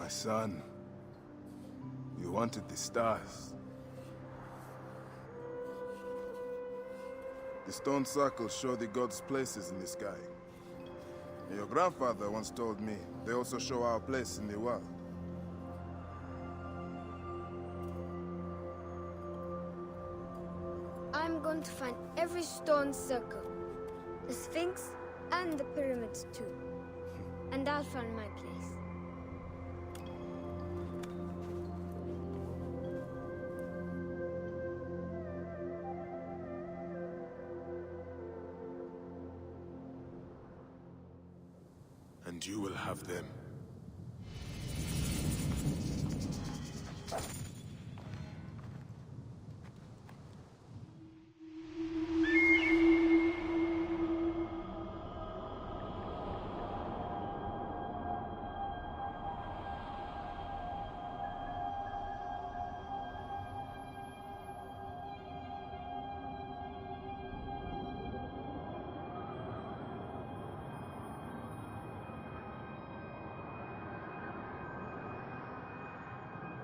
My son, you wanted the stars. The stone circles show the gods' places in the sky. Your grandfather once told me they also show our place in the world. I'm going to find every stone circle, the Sphinx and the pyramids too. And I'll find my place. And you will have them.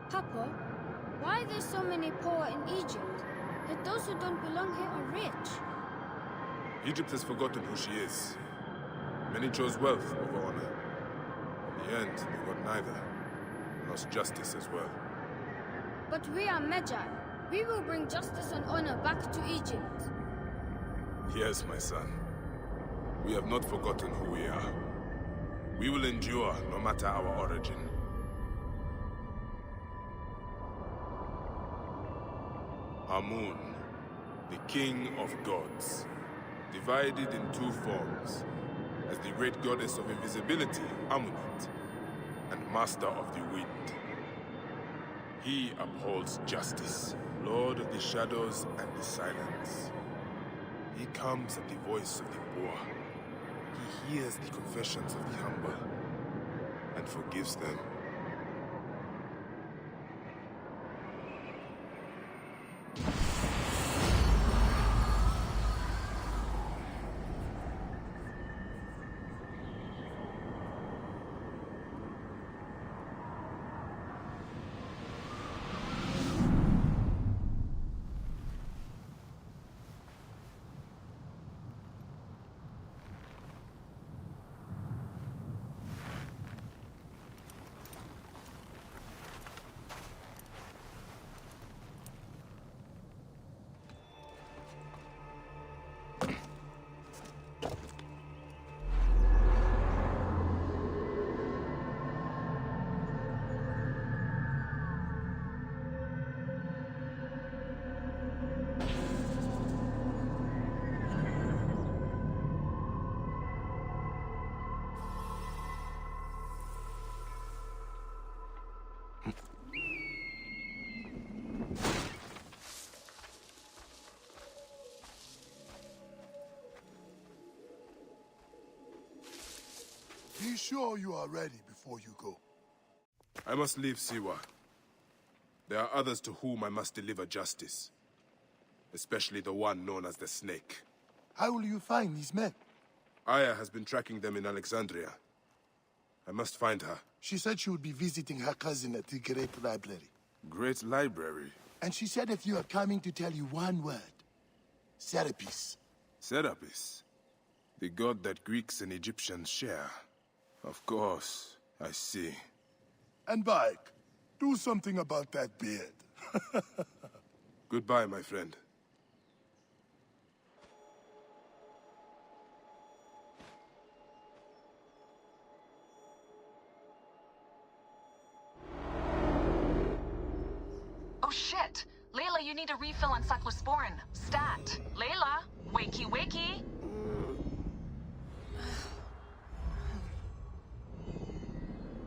Papa, why are there so many poor in Egypt? Yet those who don't belong here are rich. Egypt has forgotten who she is. Many chose wealth over honor. In the end, they got neither. Lost justice as well. But we are Magi. We will bring justice and honor back to Egypt. Yes, my son. We have not forgotten who we are. We will endure no matter our origin. Amun, the king of gods, divided in two forms, as the great goddess of invisibility, Amunit, and master of the wind. He upholds justice, lord of the shadows and the silence. He comes at the voice of the poor. He hears the confessions of the humble, and forgives them. Be sure you are ready before you go. I must leave Siwa. There are others to whom I must deliver justice. Especially the one known as the Snake. How will you find these men? Aya has been tracking them in Alexandria. I must find her. She said she would be visiting her cousin at the Great Library. Great Library? And she said if you are coming to tell you one word. Serapis. Serapis? The god that Greeks and Egyptians share. Of course, I see. And Bike, do something about that beard. Goodbye, my friend. Oh shit! Layla, you need a refill on cyclosporin. Stat. Layla! Wakey wakey!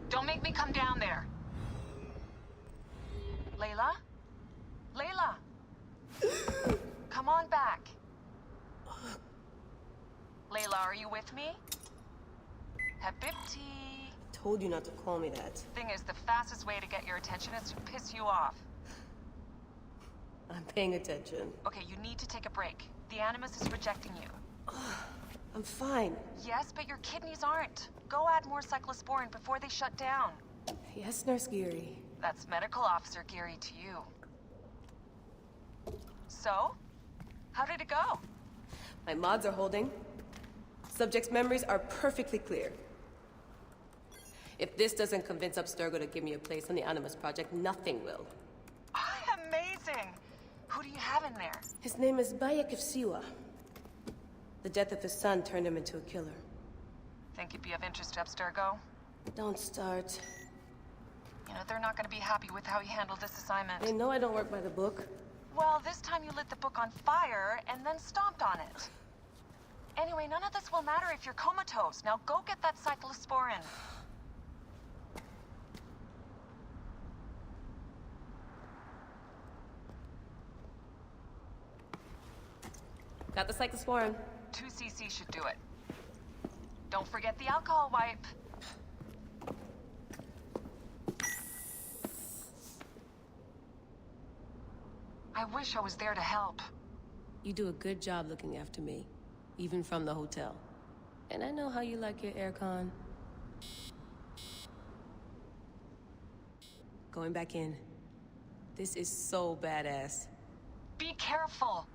Don't make me come down there. Layla? Layla! Come on back. Layla, are you with me? Habibti. Told you not to call me that. Thing is, the fastest way to get your attention is to piss you off. I'm paying attention. Okay, you need to take a break. The Animus is rejecting you. I'm fine. Yes, but your kidneys aren't. Go add more cyclosporin before they shut down. Yes, Nurse Geary. That's Medical Officer Geary to you. So? How did it go? My mods are holding. Subject's memories are perfectly clear. If this doesn't convince Abstergo to give me a place on the Animus Project, nothing will. Amazing! Who do you have in there? His name is Bayek of Siwa. The death of his son turned him into a killer. Think he'd be of interest to Abstergo? Don't start. You know, they're not gonna be happy with how he handled this assignment. They know I don't work by the book. Well, this time you lit the book on fire and then stomped on it. Anyway, none of this will matter if you're comatose. Now go get that cyclosporin. Got the cyclosporin. 2 cc should do it. Don't forget the alcohol wipe. I wish I was there to help. You do a good job looking after me, even from the hotel. And I know how you like your aircon. Going back in. This is so badass. Be careful.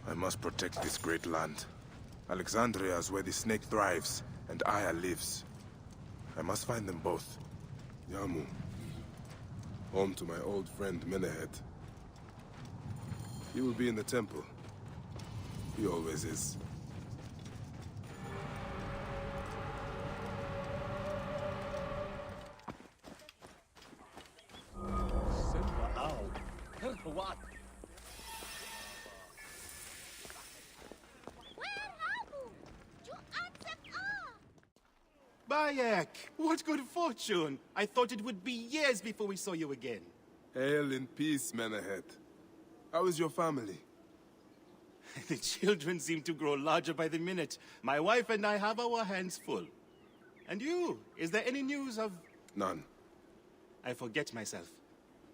I must protect this great land. Alexandria is where the snake thrives, and Aya lives. I must find them both. Yamu. Home to my old friend Menehet. He will be in the temple. He always is. What? Bayek, what good fortune! I thought it would be years before we saw you again. Hail in peace, Menehet. How is your family? The children seem to grow larger by the minute. My wife and I have our hands full. And you? Is there any news of... None. I forget myself.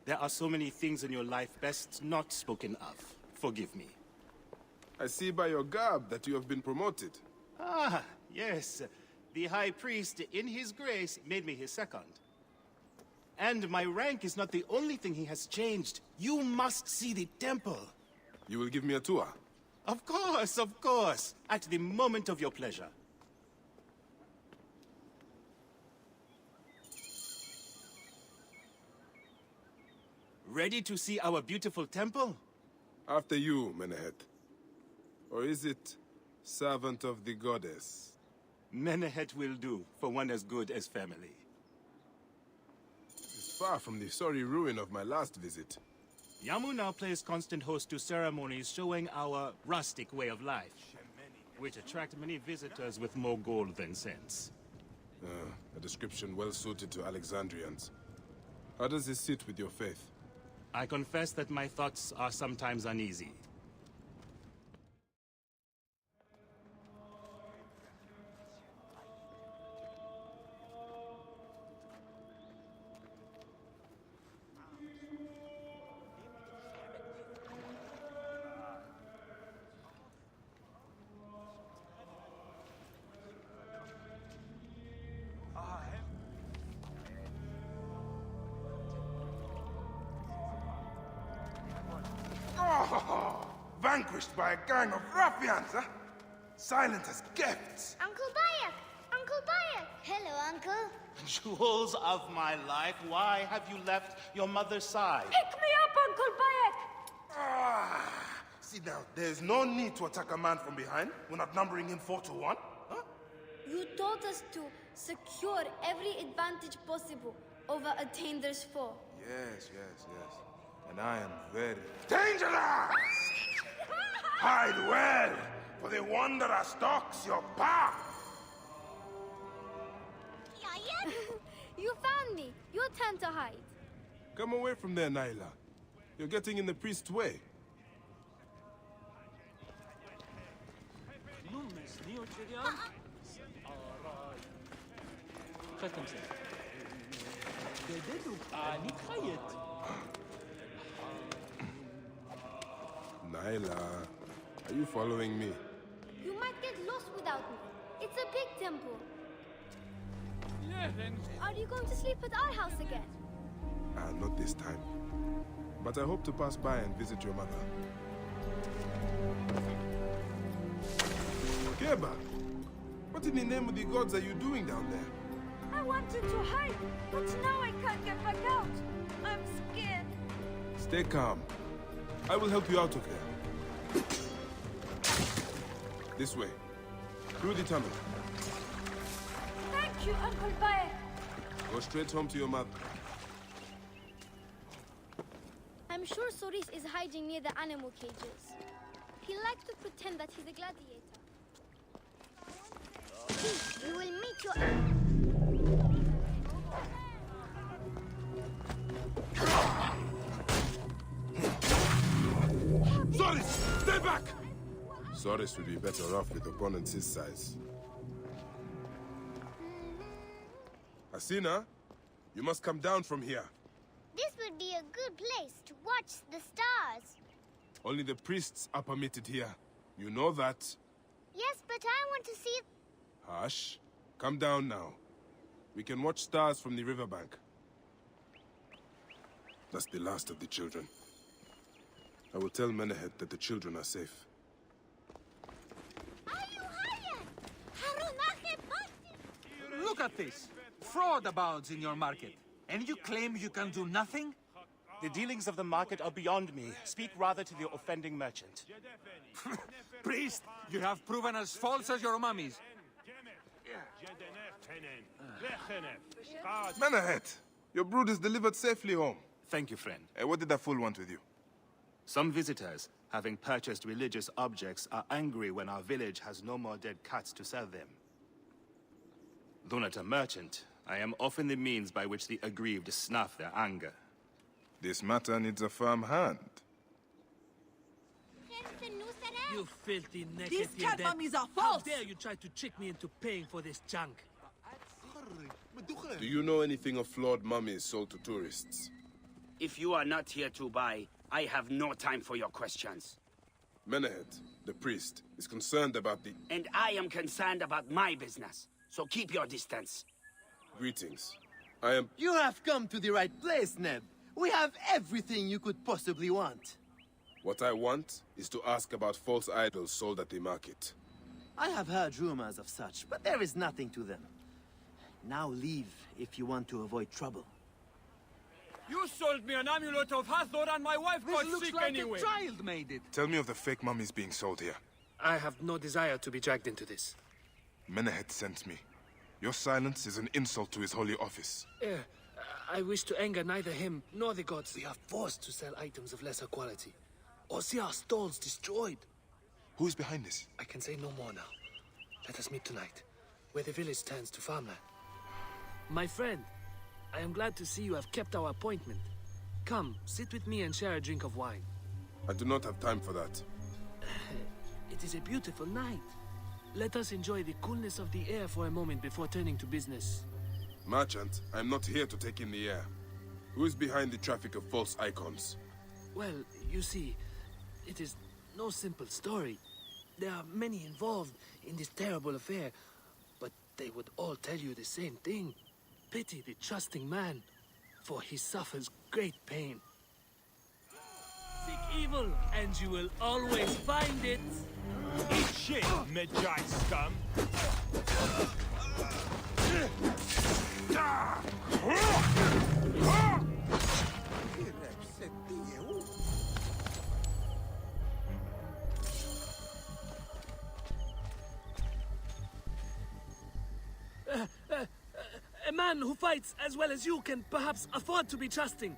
There are so many things in your life best not spoken of. Forgive me. I see by your garb that you have been promoted. Ah, yes. The High Priest, in his grace, made me his second. And my rank is not the only thing he has changed. You must see the temple. You will give me a tour? Of course. At the moment of your pleasure. Ready to see our beautiful temple? After you, Menehet. Or is it servant of the goddess? Menehet will do, for one as good as family. It's far from the sorry ruin of my last visit. Yamu now plays constant host to ceremonies showing our rustic way of life, which attract many visitors with more gold than sense. A description well suited to Alexandrians. How does this sit with your faith? I confess that my thoughts are sometimes uneasy. Vanquished by a gang of ruffians, huh? Silent as gifts. Uncle Bayek! Uncle Bayek! Hello, Uncle. Jewels of my life, why have you left your mother's side? Pick me up, Uncle Bayek! Sit down. There's no need to attack a man from behind. We're not numbering him 4-1. Huh? You told us to secure every advantage possible over a Tander's foe. Yes. And I am very... Dangerous! Hide well, for the wanderer stalks your path. You found me. Your turn to hide. Come away from there, Nyla. You're getting in the priest's way. Nyla, are you following me? You might get lost without me. It's a big temple. Are you going to sleep at our house again? Not this time. But I hope to pass by and visit your mother. Keba, what in the name of the gods are you doing down there? I wanted to hide, but now I can't get back out. I'm scared. Stay calm. I will help you out of there. This way. Through the tunnel. Thank you, Uncle Bae. Go straight home to your mother. I'm sure Soris is hiding near the animal cages. He likes to pretend that he's a gladiator. You will meet your... Soris! Stay back! Soris would be better off with opponents his size. Asina, you must come down from here. This would be a good place to watch the stars. Only the priests are permitted here. You know that. Yes, but I want to see... Hush. Come down now. We can watch stars from the riverbank. That's the last of the children. I will tell Menehet that the children are safe. Look at this. Fraud abounds in your market. And you claim you can do nothing? The dealings of the market are beyond me. Speak rather to the offending merchant. Priest, you have proven as false as your mummies. Menehet! Your brood is delivered safely home. Thank you, friend. What did that fool want with you? Some visitors, having purchased religious objects, are angry when our village has no more dead cats to sell them. Though not a merchant, I am often the means by which the aggrieved snuff their anger. This matter needs a firm hand. You filthy naked These cat mummies are How false! dare you try to trick me into paying for this junk? Do you know anything of flawed mummies sold to tourists? If you are not here to buy, I have no time for your questions. Menehet, the priest, is concerned about the... And I am concerned about my business, so keep your distance. Greetings. I am... You have come to the right place, Neb. We have everything you could possibly want. What I want is to ask about false idols sold at the market. I have heard rumors of such, but there is nothing to them. Now leave if you want to avoid trouble. You sold me an amulet of Hathor and my wife got sick anyway. A child made it. Tell me of the fake mummies being sold here. I have no desire to be dragged into this. Menehet sent me. Your silence is an insult to his holy office. I wish to anger neither him nor the gods. We are forced to sell items of lesser quality, or see our stalls destroyed. Who is behind this? I can say no more now. Let us meet tonight, where the village turns to farmland. My friend, I am glad to see you have kept our appointment. Come, sit with me and share a drink of wine. I do not have time for that. It is a beautiful night. Let us enjoy the coolness of the air for a moment before turning to business. Merchant, I am not here to take in the air. Who is behind the traffic of false icons? Well, you see, it is no simple story. There are many involved in this terrible affair, but they would all tell you the same thing. Pity the trusting man, for he suffers great pain. Seek evil, and you will always find it. Eat shit, mid-giant scum! man who fights as well as you can perhaps afford to be trusting.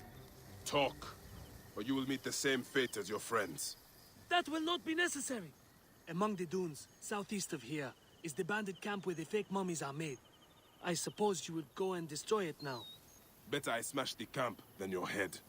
Talk, or you will meet the same fate as your friends. That will not be necessary. Among the dunes, southeast of here, is the bandit camp where the fake mummies are made. I suppose you would go and destroy it now. Better I smash the camp than your head.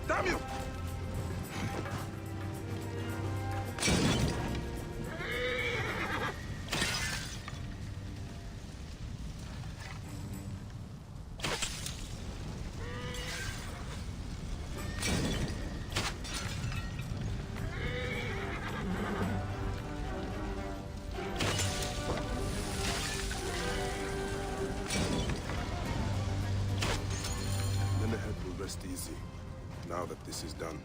Damn you! Then the head will rest easy. Now that this is done.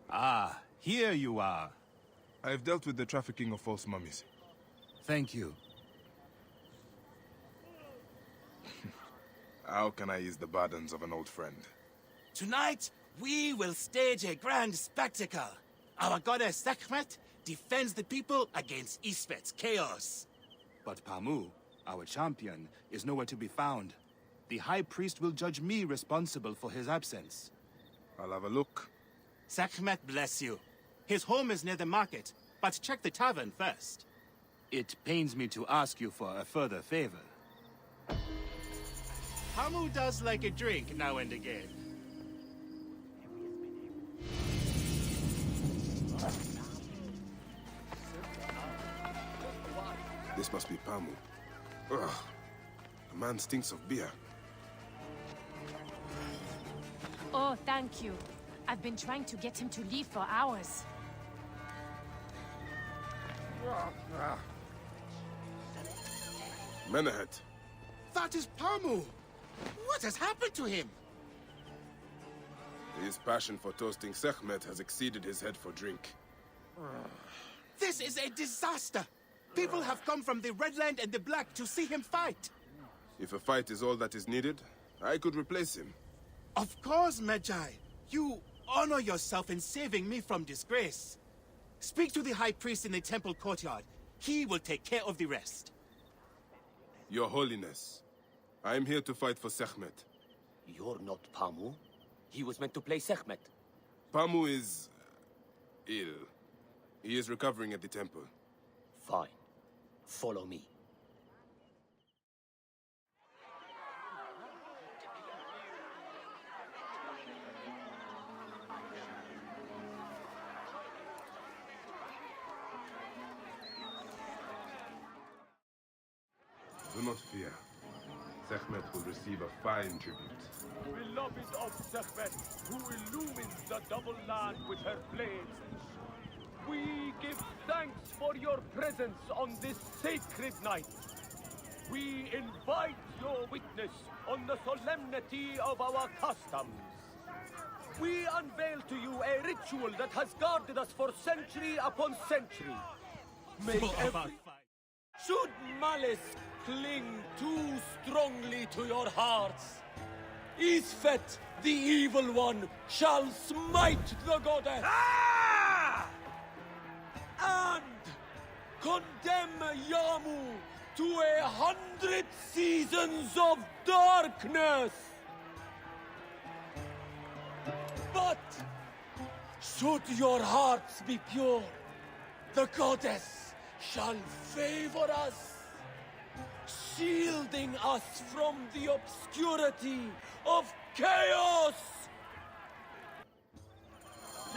Ah, here you are. I have dealt with the trafficking of false mummies. Thank you. How can I ease the burdens of an old friend? Tonight, we will stage a grand spectacle. Our goddess Sekhmet defends the people against Isfet's chaos. But Pamu, our champion, is nowhere to be found. The High Priest will judge me responsible for his absence. I'll have a look. Sekhmet bless you. His home is near the market, but check the tavern first. It pains me to ask you for a further favor. Pamu does like a drink now and again. This must be Pamu. Ugh. The man stinks of beer. Oh, thank you. I've been trying to get him to leave for hours. Menahet. That is Pamu! What has happened to him? His passion for toasting Sekhmet has exceeded his head for drink. This is a disaster! People have come from the Red Land and the Black to see him fight. If a fight is all that is needed, I could replace him. Of course, Magi. You honor yourself in saving me from disgrace. Speak to the High Priest in the temple courtyard. He will take care of the rest. Your Holiness, I am here to fight for Sekhmet. You're not Pamu. He was meant to play Sekhmet. Pamu is ill. He is recovering at the temple. Fine. Follow me. Do not fear. Sekhmet will receive a fine tribute. Beloved of Sekhmet, who illumines the double land with her flames, we give thanks for your presence on this sacred night. We invite your witness on the solemnity of our customs. We unveil to you a ritual that has guarded us for century upon century. Should malice cling too strongly to your hearts, Isfet, the evil one, shall smite the goddess! Ah! And condemn Yamu to 100 seasons of darkness! But should your hearts be pure, the goddess shall favor us, shielding us from the obscurity of chaos!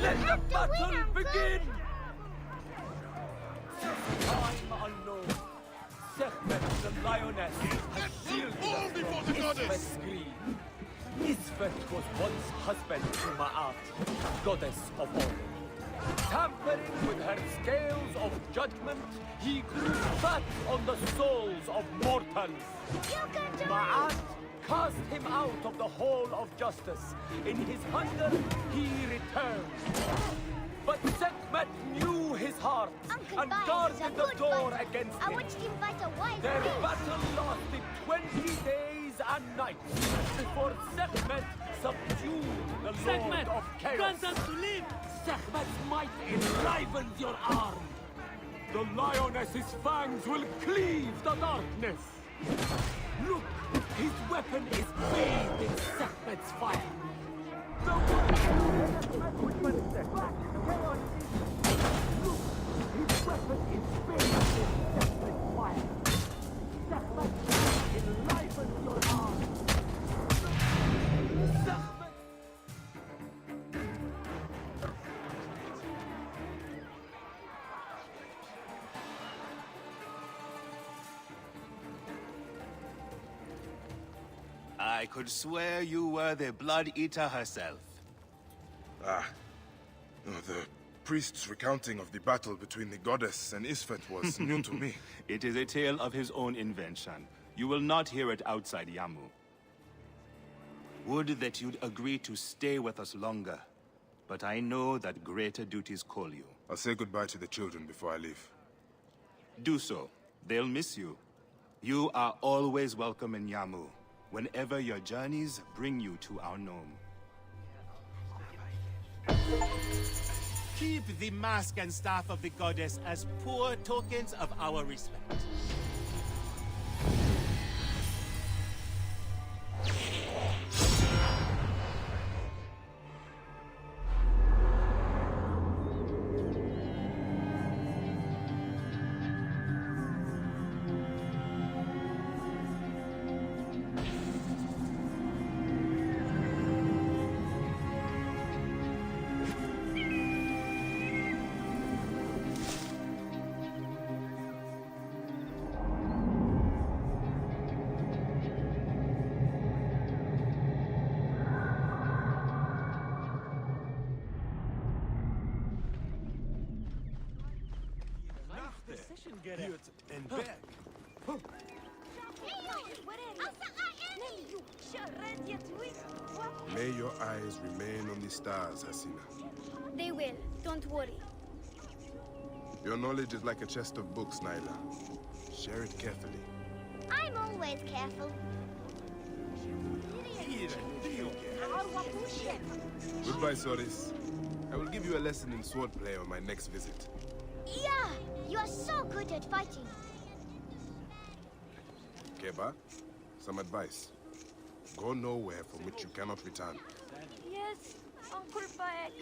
Let the battle begin! Since time unknown, Sekhmet the lioness has sealed all before the goddess! Isfet was once husband to Ma'at, goddess of order. Tampering with her scales of judgment, he grew fat on the souls of mortals. Ma'at cast him out of the hall of justice. In his hunger, he returned. But Sekhmet knew his heart and guarded the door against him. Their battle lasted 20 days and nights before Sekhmet subdued the Lord of Chaos. Grant us to live! Sekhmet's might enlivens your arm. The lioness's fangs will cleave the darkness. Look, his weapon is bathed in Sekhmet's fire. The Sekhmet will protect back chaos. Look, his weapon is bathed in Sekhmet's fire. Sekhmet enlivens your arm. Sekhmet. I could swear you were the Blood Eater herself. The priest's recounting of the battle between the goddess and Isfet was new to me. It is a tale of his own invention. You will not hear it outside Yamu. Would that you'd agree to stay with us longer, but I know that greater duties call you. I'll say goodbye to the children before I leave. Do so. They'll miss you. You are always welcome in Yamu, whenever your journeys bring you to our Nome. Keep the mask and staff of the goddess as poor tokens of our respect. And back. May your eyes remain on the stars, Hasina. They will. Don't worry. Your knowledge is like a chest of books, Nyla. Share it carefully. I'm always careful. Goodbye, Soris. I will give you a lesson in swordplay on my next visit. Yeah, you are so good at fighting. Keba, some advice. Go nowhere from which you cannot return. Yes, Uncle Baek.